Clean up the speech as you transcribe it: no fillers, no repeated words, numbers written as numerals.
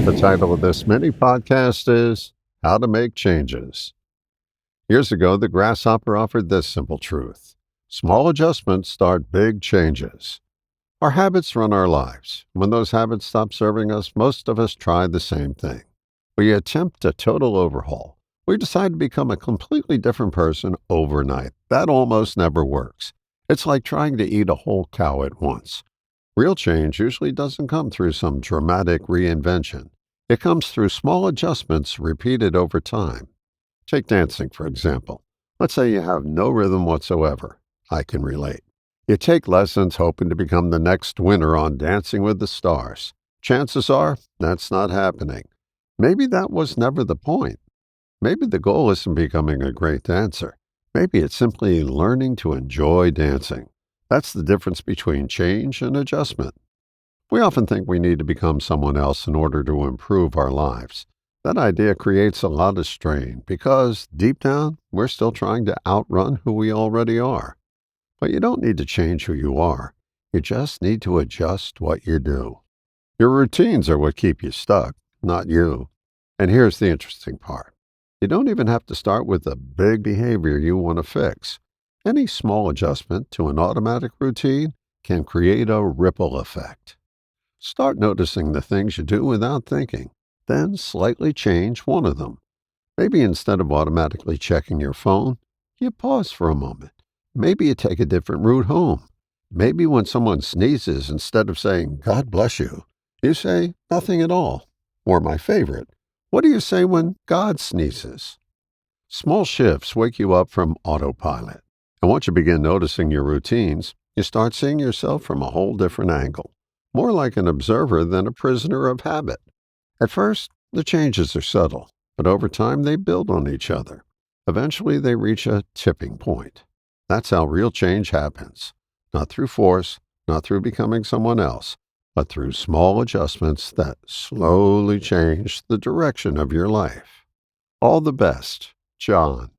The title of this mini podcast is How to Make Changes. Years ago, the grasshopper offered this simple truth: small adjustments start big changes. Our habits run our lives. When those habits stop serving us, most of us try the same thing. We attempt a total overhaul. We decide to become a completely different person overnight. That almost never works. It's like trying to eat a whole cow at once. Real change usually doesn't come through some dramatic reinvention. It comes through small adjustments repeated over time. Take dancing, for example. Let's say you have no rhythm whatsoever. I can relate. You take lessons hoping to become the next winner on Dancing with the Stars. Chances are that's not happening. Maybe that was never the point. Maybe the goal isn't becoming a great dancer. Maybe it's simply learning to enjoy dancing. That's the difference between change and adjustment. We often think we need to become someone else in order to improve our lives. That idea creates a lot of strain because, deep down, we're still trying to outrun who we already are. But you don't need to change who you are. You just need to adjust what you do. Your routines are what keep you stuck, not you. And here's the interesting part. You don't even have to start with the big behavior you want to fix. Any small adjustment to an automatic routine can create a ripple effect. Start noticing the things you do without thinking, then slightly change one of them. Maybe instead of automatically checking your phone, you pause for a moment. Maybe you take a different route home. Maybe when someone sneezes, instead of saying, "God bless you," you say, "Nothing at all." Or my favorite, what do you say when God sneezes? Small shifts wake you up from autopilot. And once you begin noticing your routines, you start seeing yourself from a whole different angle, more like an observer than a prisoner of habit. At first, the changes are subtle, but over time they build on each other. Eventually, they reach a tipping point. That's how real change happens. Not through force, not through becoming someone else, but through small adjustments that slowly change the direction of your life. All the best, John.